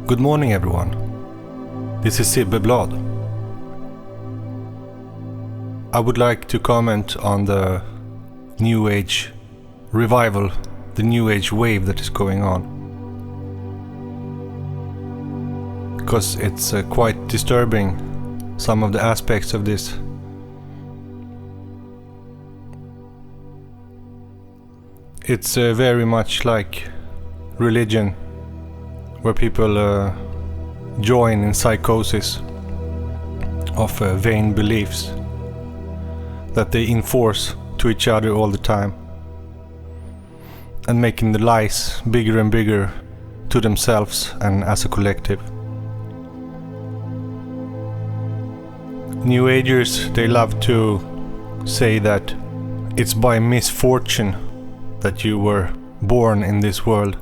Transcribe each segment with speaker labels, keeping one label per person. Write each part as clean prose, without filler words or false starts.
Speaker 1: Good morning, everyone. This is Sibbe Bladh. I would like to comment on the New Age revival, the New Age wave that is going on. Because it's quite disturbing, some of the aspects of this. It's very much like religion, where people join in psychosis of vain beliefs that they enforce to each other all the time, and making the lies bigger and bigger to themselves and as a collective. New Agers, they love to say that it's by misfortune that you were born in this world,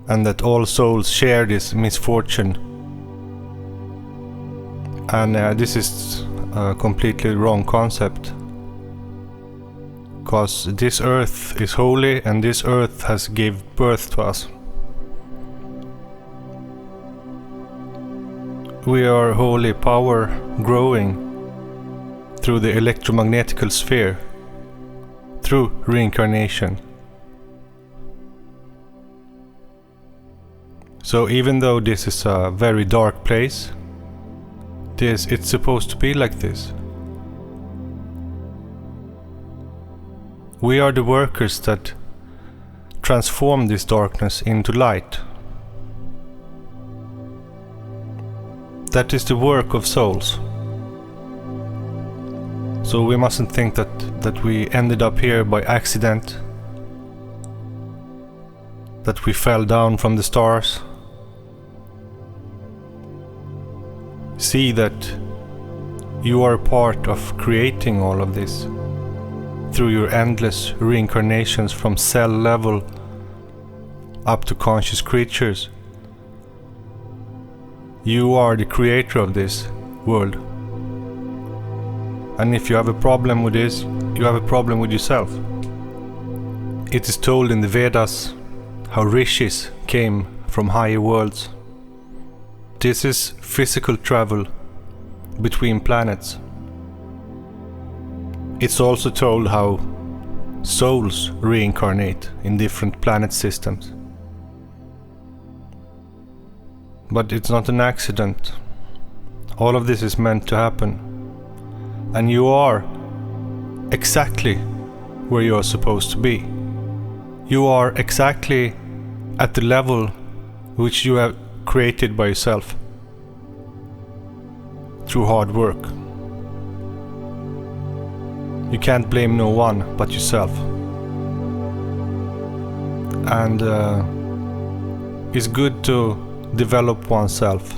Speaker 1: and that all souls share this misfortune. And this is a completely wrong concept, because this earth is holy and this earth has given birth to us. We are holy power growing through the electromagnetical sphere, through reincarnation. So even though this is a very dark place, it's supposed to be like this. We are the workers that transform this darkness into light. That is the work of souls. So we mustn't think that we ended up here by accident, that we fell down from the stars. See that you are part of creating all of this through your endless reincarnations from cell level up to conscious creatures. You are the creator of this world. And if you have a problem with this, you have a problem with yourself. It is told in the Vedas how rishis came from higher worlds. This is physical travel between planets. It's also told how souls reincarnate in different planet systems. But it's not an accident. All of this is meant to happen. And you are exactly where you are supposed to be. You are exactly at the level which you have created by yourself through hard work. You can't blame no one but yourself. And it's good to develop oneself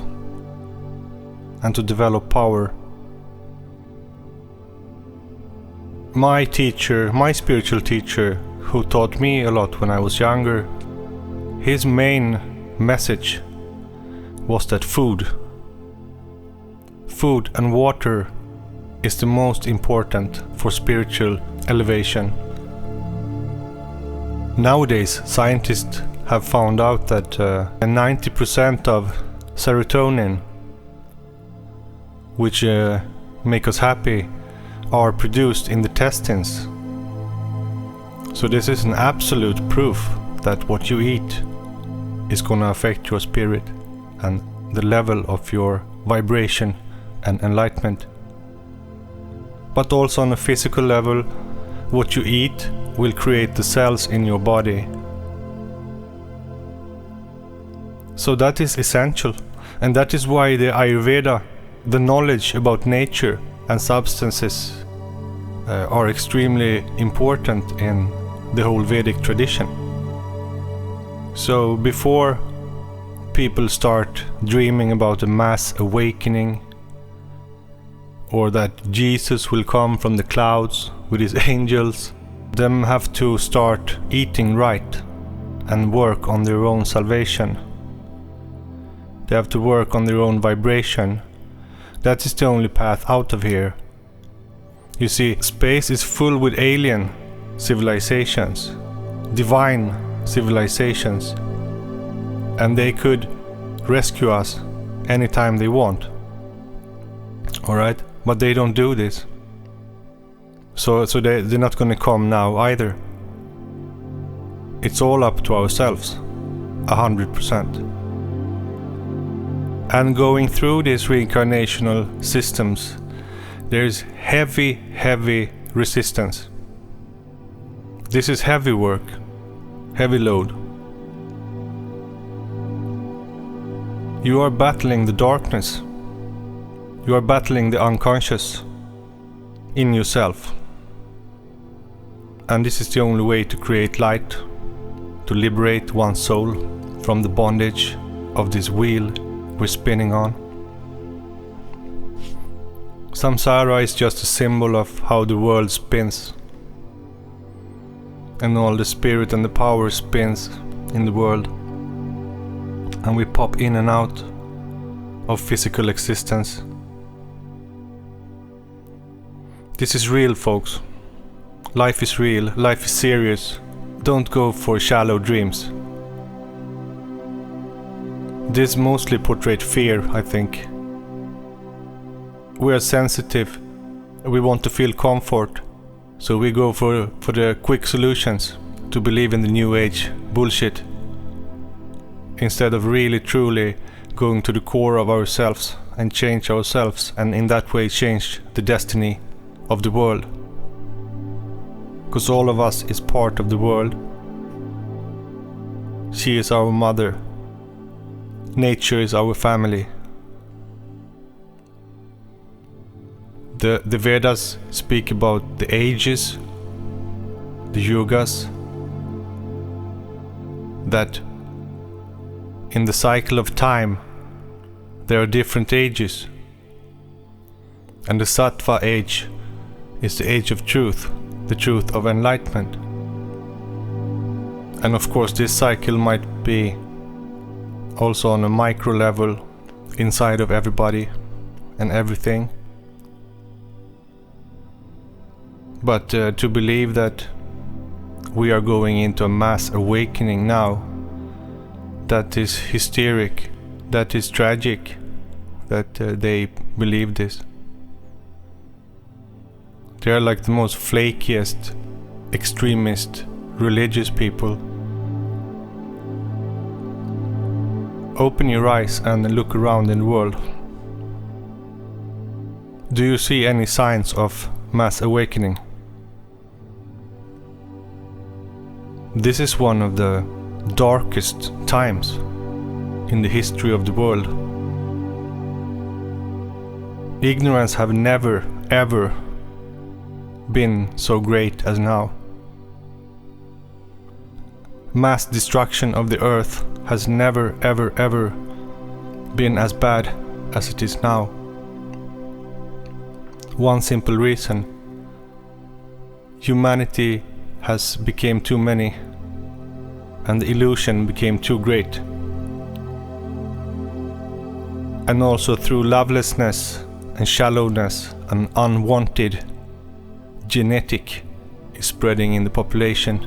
Speaker 1: and to develop power. My teacher, my spiritual teacher, who taught me a lot when I was younger, his main message was that food and water is the most important for spiritual elevation. Nowadays, scientists have found out that 90% of serotonin, which make us happy, are produced in the intestines. So this is an absolute proof that what you eat is going to affect your spirit and the level of your vibration and enlightenment. But also on a physical level, what you eat will create the cells in your body. So that is essential, and that is why the Ayurveda, the knowledge about nature and substances, are extremely important in the whole Vedic tradition. So before people start dreaming about a mass awakening, or that Jesus will come from the clouds with his angels, them have to start eating right and work on their own salvation. They have to work on their own vibration. That is the only path out of here. You see, space is full with alien civilizations, divine civilizations, and they could rescue us anytime they want. Alright? But they don't do this. So they're not gonna come now either. It's all up to ourselves, 100%. And going through these reincarnational systems, there's heavy resistance. This is heavy work, heavy load. You are battling the darkness. You are battling the unconscious in yourself. And this is the only way to create light, to liberate one's soul from the bondage of this wheel we're spinning on. Samsara is just a symbol of how the world spins, and all the spirit and the power spins in the world, and we pop in and out of physical existence. This is real, folks. Life is real, life is serious. Don't go for shallow dreams. This mostly portrayed fear, I think. We are sensitive, we want to feel comfort, so we go for the quick solutions, to believe in the new age bullshit, instead of really truly going to the core of ourselves and change ourselves, and in that way change the destiny of the world. Because all of us is part of the world. She is our mother. Nature is our family. The Vedas speak about the ages, the yugas, that in the cycle of time there are different ages, and the Sattva age is the age of truth, the truth of enlightenment. And of course this cycle might be also on a micro level inside of everybody and everything. But to believe that we are going into a mass awakening now, that is hysteric, that is tragic, that they believe this. They are like the most flakiest, extremist, religious people. Open your eyes and look around in the world. Do you see any signs of mass awakening? This is one of the darkest times in the history of the world. Ignorance have never, ever been so great as now. Mass destruction of the earth has never, ever been as bad as it is now. One simple reason: humanity has become too many, and the illusion became too great. And also through lovelessness and shallowness, an unwanted genetic is spreading in the population.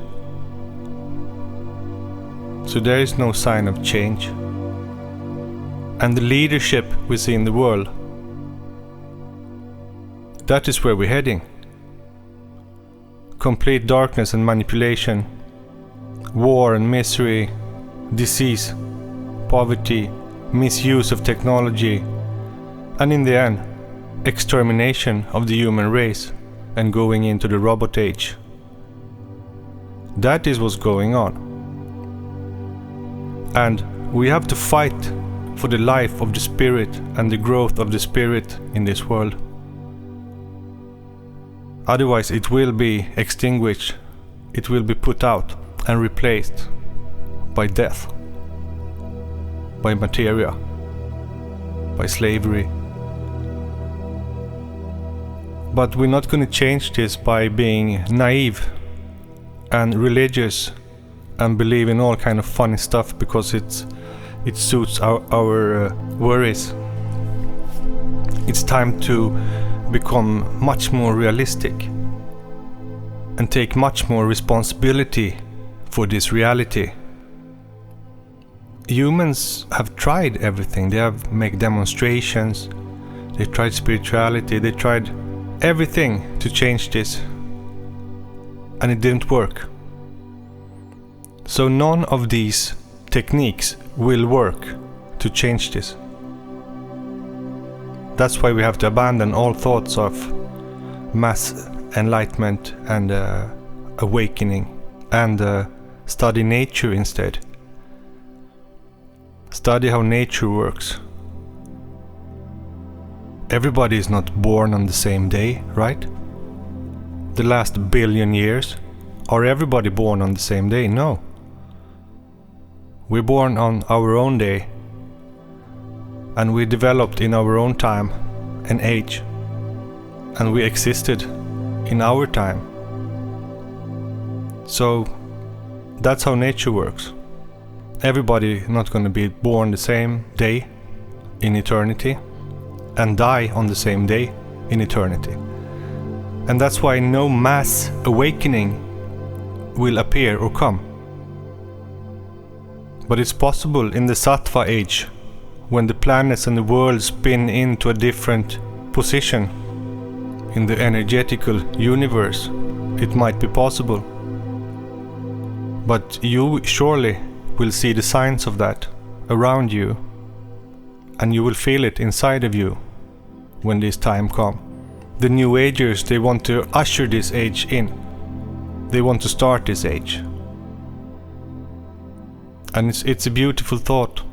Speaker 1: So there is no sign of change. And the leadership we see in the world, that is where we're heading. Complete darkness and manipulation, war and misery, disease, poverty, misuse of technology, and in the end, extermination of the human race and going into the robot age. That is what's going on. And we have to fight for the life of the spirit and the growth of the spirit in this world. Otherwise it will be extinguished, it will be put out and replaced by death, by materia, by slavery. But we're not going to change this by being naive and religious and believe in all kind of funny stuff because it suits our worries. It's time to become much more realistic and take much more responsibility for this reality. humans have tried everything. They have made demonstrations, they tried spirituality, they tried everything to change this, and it didn't work. So none of these techniques will work to change this. That's why we have to abandon all thoughts of mass enlightenment and awakening and study nature instead. Study how nature works. Everybody is not born on the same day, right? The last billion years. Are everybody born on the same day? No. We're born on our own day, and we developed in our own time and age, and we existed in our time. So that's how nature works. Everybody not going to be born the same day in eternity and die on the same day in eternity. And that's why no mass awakening will appear or come. But it's possible in the Sattva age, when the planets and the world spin into a different position in the energetical universe. It might be possible. But you surely will see the signs of that around you, and you will feel it inside of you when this time comes. The New Agers, they want to usher this age in. They want to start this age. And it's a beautiful thought,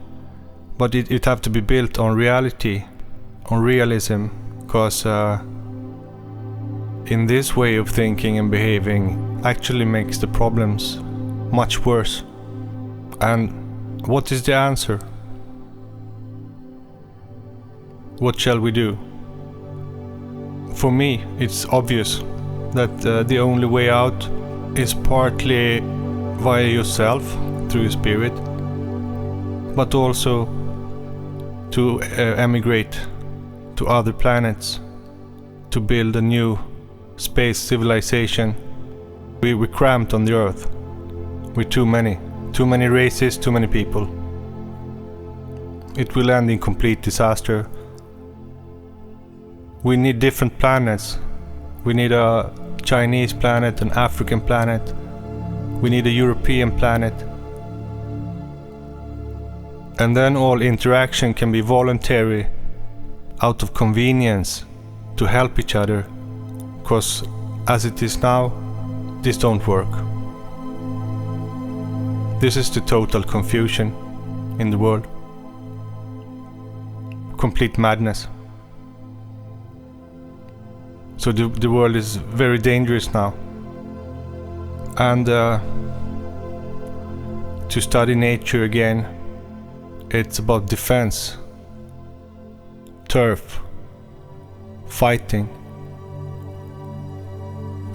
Speaker 1: but it have to be built on reality, on realism, because in this way of thinking and behaving actually makes the problems much worse. And what is the answer? What shall we do? For me, it's obvious that the only way out is partly via yourself, through your spirit, but also to emigrate to other planets, to build a new space civilization. We're cramped on the earth. We're too many races, too many people. It will end in complete disaster. We need different planets. We need a Chinese planet, an African planet. We need a European planet. And then all interaction can be voluntary, out of convenience, to help each other. Because as it is now, this don't work. This is the total confusion in the world. Complete madness. So the world is very dangerous now. And to study nature again, it's about defense, turf, fighting,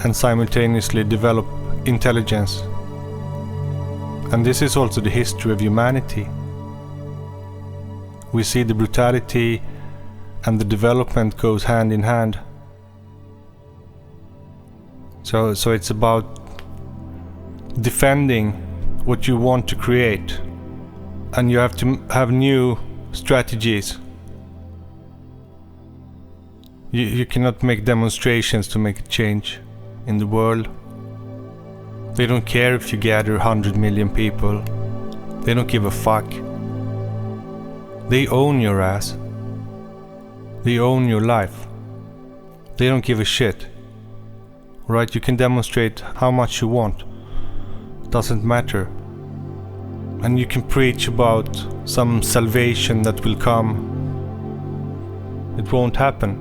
Speaker 1: and simultaneously develop intelligence. And this is also the history of humanity. We see the brutality and the development goes hand in hand. So it's about defending what you want to create, and you have to have new strategies. You cannot make demonstrations to make a change in the world. They don't care if you gather 100 million people. They don't give a fuck. They own your ass. They own your life. They don't give a shit. Right? You can demonstrate how much you want. Doesn't matter. And you can preach about some salvation that will come. It won't happen.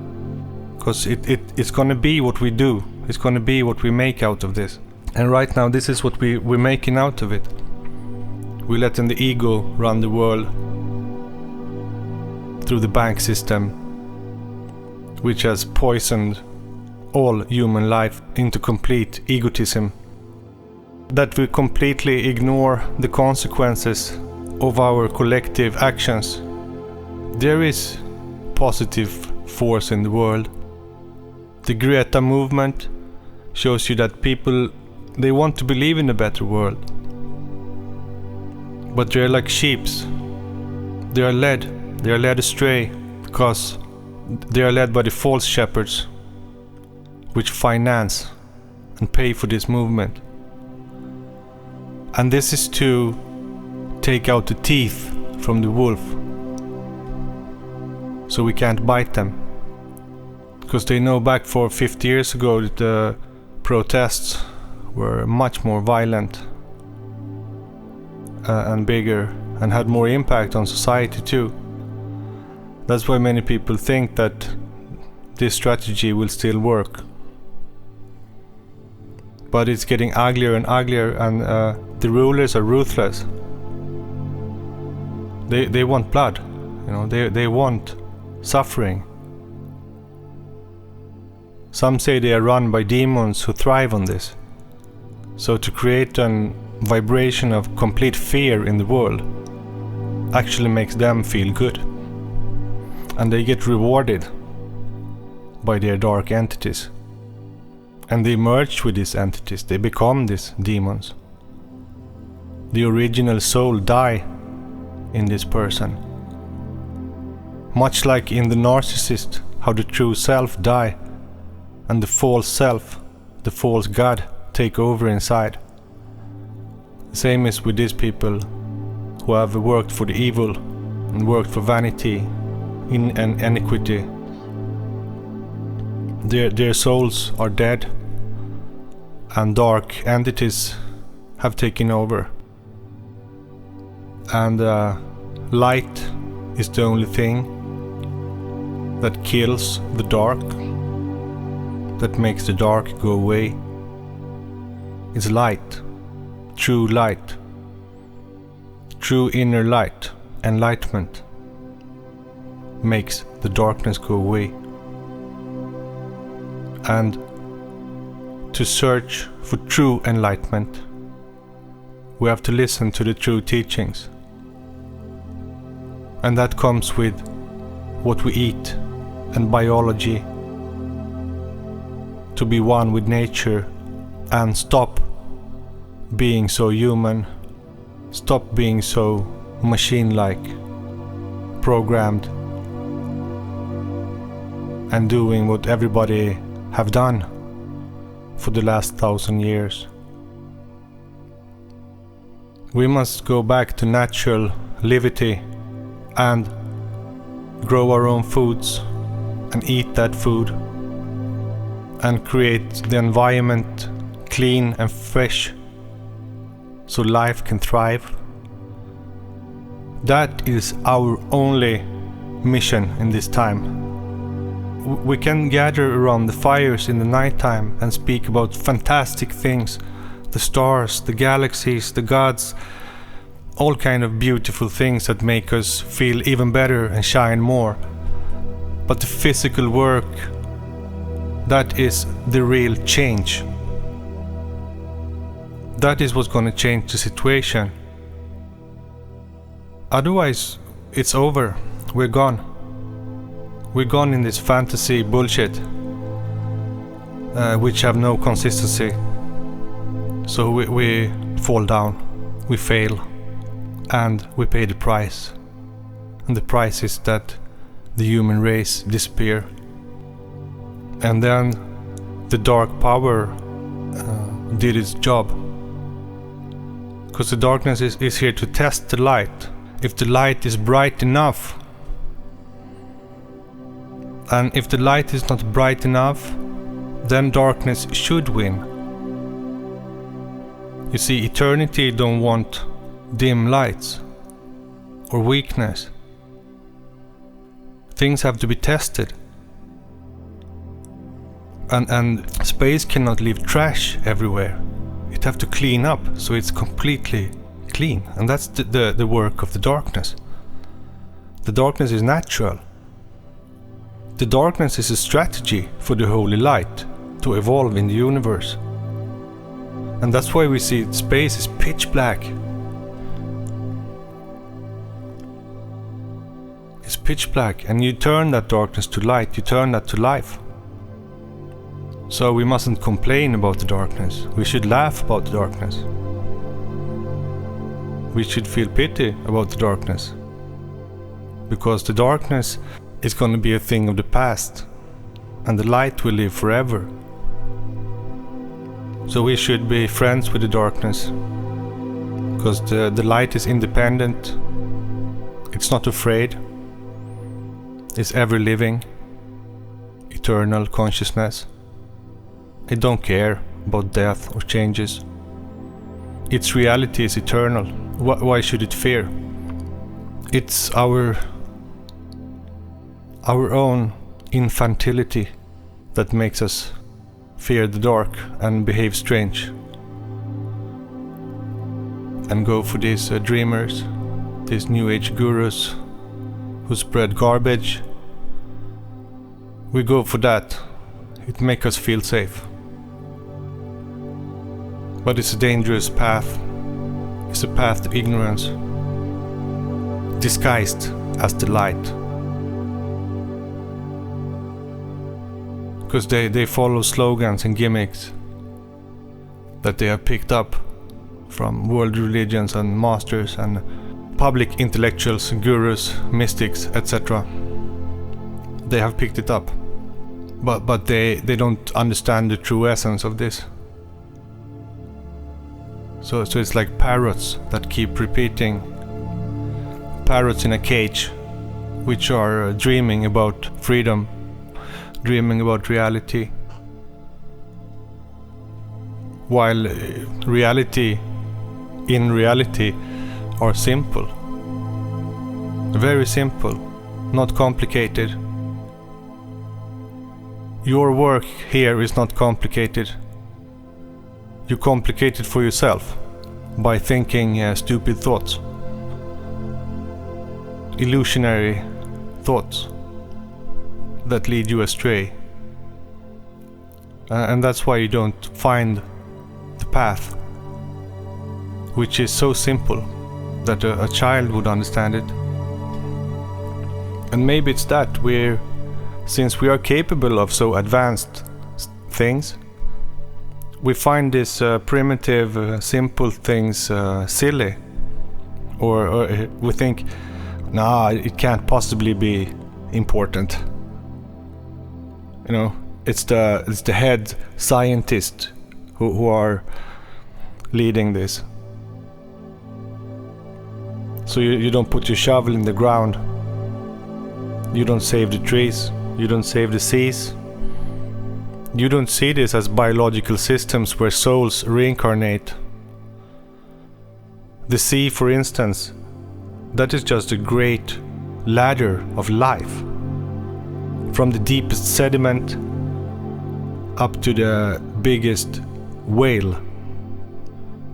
Speaker 1: Because it's gonna be what we do. It's gonna be what we make out of this. And right now this is what we're making out of it. We're letting the ego run the world through the bank system, which has poisoned all human life into complete egotism. That we completely ignore the consequences of our collective actions. There is positive force in the world. The Greta movement shows you that people, they want to believe in a better world. But they're like sheeps. They are led astray because they are led by the false shepherds, which finance and pay for this movement. And this is to take out the teeth from the wolf, so we can't bite them. Because they know back for 50 years ago that the protests were much more violent and bigger and had more impact on society too. That's why many people think that this strategy will still work. But it's getting uglier and uglier, and the rulers are ruthless. They want blood, you know, they want suffering. Some say they are run by demons who thrive on this. So to create a vibration of complete fear in the world actually makes them feel good. And they get rewarded by their dark entities. And they merge with these entities, they become these demons. The original soul die in this person. Much like in the narcissist, how the true self die and the false self, the false God, take over inside. The same is with these people who have worked for the evil and worked for vanity in an iniquity. Their souls are dead and dark entities have taken over. And light is the only thing that kills the dark, that makes the dark go away. It's light, true inner light, enlightenment, makes the darkness go away. And to search for true enlightenment, we have to listen to the true teachings. And that comes with what we eat and biology, to be one with nature and stop being so human, stop being so machine-like, programmed, and doing what everybody have done for the last 1,000 years. We must go back to natural liberty and grow our own foods and eat that food and create the environment clean and fresh so life can thrive. That is our only mission in this time. We can gather around the fires in the nighttime and speak about fantastic things, the stars, the galaxies, the gods, all kind of beautiful things that make us feel even better and shine more. But the physical work, that is the real change. That is what's going to change the situation. Otherwise, it's over. We're gone. We're gone in this fantasy bullshit, which have no consistency. So we fall down, we fail, and we pay the price. And the price is that the human race disappear. And then the dark power did its job. Because the darkness is here to test the light. If the light is bright enough, and if the light is not bright enough, then darkness should win. You see, eternity don't want dim lights or weakness. Things have to be tested. And space cannot leave trash everywhere. It have to clean up so it's completely clean. And that's the work of the darkness. The darkness is natural. The darkness is a strategy for the holy light to evolve in the universe. And that's why we see space is pitch black. It's pitch black, and you turn that darkness to light, you turn that to life. So we mustn't complain about the darkness. We should laugh about the darkness. we should feel pity about the darkness. Because the darkness is going to be a thing of the past, and the light will live forever. So we should be friends with the darkness, because the light is independent, it's not afraid, it's ever living, eternal consciousness. It don't care about death or changes. Its reality is eternal. Why should it fear? It's our own infantility that makes us fear the dark and behave strange. And go for these dreamers, these new age gurus who spread garbage. We go for that. It makes us feel safe. But it's a dangerous path. It's a path to ignorance, disguised as the light. Because they follow slogans and gimmicks that they have picked up from world religions and masters and public intellectuals, gurus, mystics, etc. They have picked it up, but they don't understand the true essence of this. So it's like parrots that keep repeating, parrots in a cage, which are dreaming about freedom, dreaming about reality, while in reality are simple, very simple, not complicated. Your work here is not complicated. You complicate it for yourself by thinking stupid thoughts, illusionary thoughts that lead you astray. And that's why you don't find the path, which is so simple that a child would understand it. And maybe it's that since we are capable of so advanced things, we find these primitive, simple things silly, or we think, nah, it can't possibly be important. You know, it's the head scientists who are leading this. So you don't put your shovel in the ground. You don't save the trees. You don't save the seas. You don't see this as biological systems where souls reincarnate. The sea, for instance, that is just a great ladder of life. From the deepest sediment up to the biggest whale.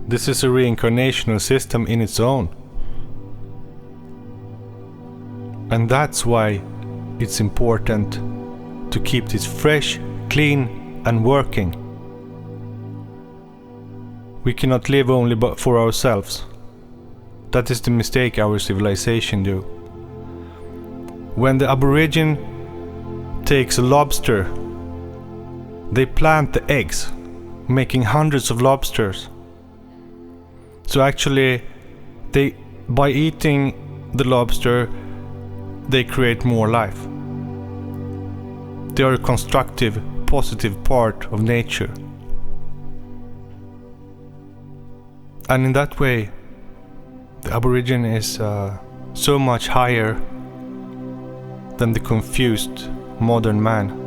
Speaker 1: This is a reincarnational system in its own. And that's why it's important to keep this fresh, clean and working. We cannot live only for ourselves. That is the mistake our civilization do. When the Aborigine takes a lobster, they plant the eggs, making hundreds of lobsters. So actually, by eating the lobster, they create more life. They are a constructive, positive part of nature. And in that way, the Aborigine is so much higher than the confused modern man.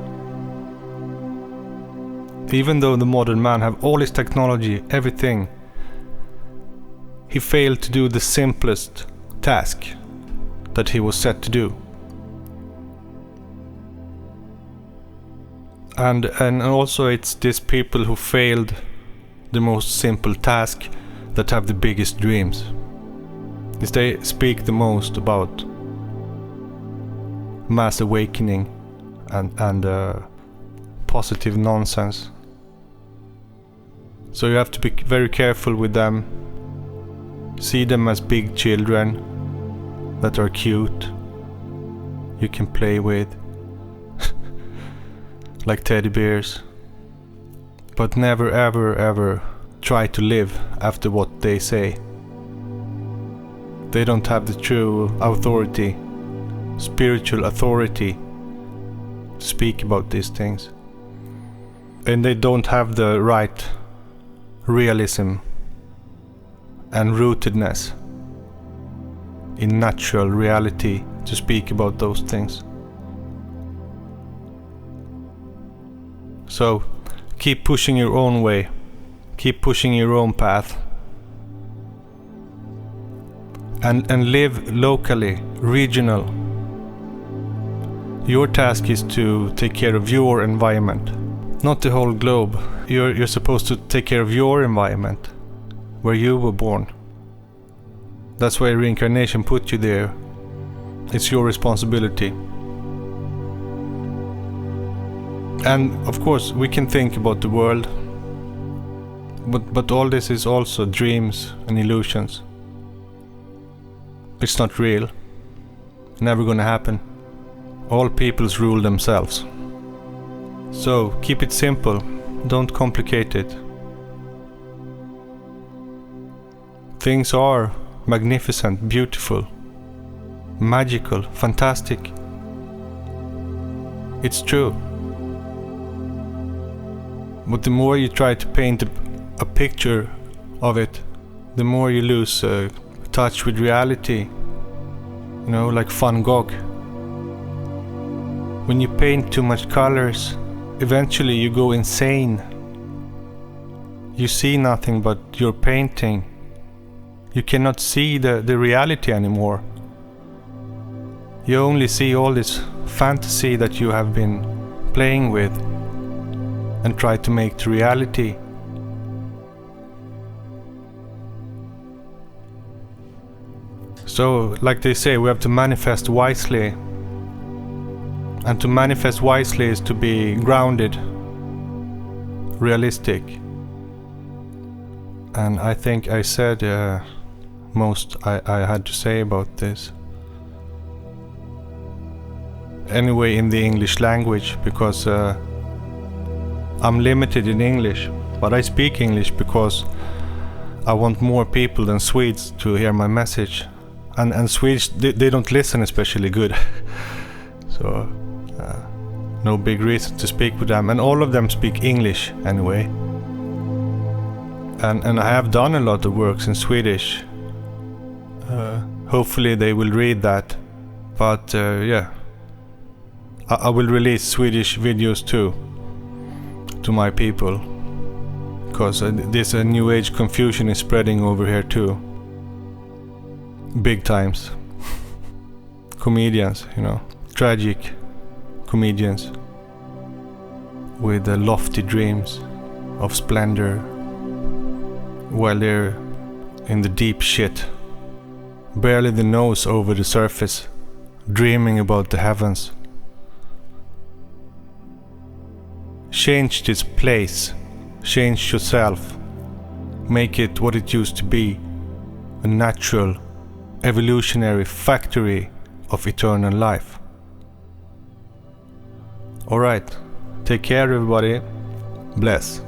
Speaker 1: Even though the modern man have all his technology, everything, he failed to do the simplest task that he was set to do. And also it's these people who failed the most simple task that have the biggest dreams. Is they speak the most about mass awakening and positive nonsense. So you have to be very careful with them. See them as big children that are cute, you can play with, like teddy bears. But never ever ever try to live after what they say. They don't have the true authority, spiritual authority, to speak about these things. And they don't have the right realism and rootedness in natural reality to speak about those things. So keep pushing your own way, keep pushing your own path, and live locally, regional. Your task is to take care of your environment, not the whole globe. You're supposed to take care of your environment, where you were born. That's why reincarnation put you there. It's your responsibility. And of course we can think about the world, but all this is also dreams and illusions. It's not real. Never gonna happen. All peoples rule themselves. So keep it simple, don't complicate it. Things are magnificent, beautiful, magical, fantastic. It's true. But the more you try to paint a picture of it, the more you lose touch with reality. You know, like Van Gogh. When you paint too much colors, eventually you go insane. You see nothing but your painting. You cannot see the reality anymore. You only see all this fantasy that you have been playing with and try to make the reality. So, like they say, we have to manifest wisely. And to manifest wisely is to be grounded, realistic. And I think I said most I had to say about this. Anyway, in the English language, because I'm limited in English, but I speak English because I want more people than Swedes to hear my message. And Swedes, they don't listen especially good. So no big reason to speak with them, and all of them speak English anyway. And I have done a lot of works in Swedish. Hopefully they will read that. But yeah, I will release Swedish videos too to my people, because this new age confusion is spreading over here too, big times. Comedians, you know, tragic comedians with lofty dreams of splendor while they're in the deep shit, barely the nose over the surface, dreaming about the heavens. Change this place, change yourself, make it what it used to be, a natural, evolutionary factory of eternal life. Alright, take care everybody, bless.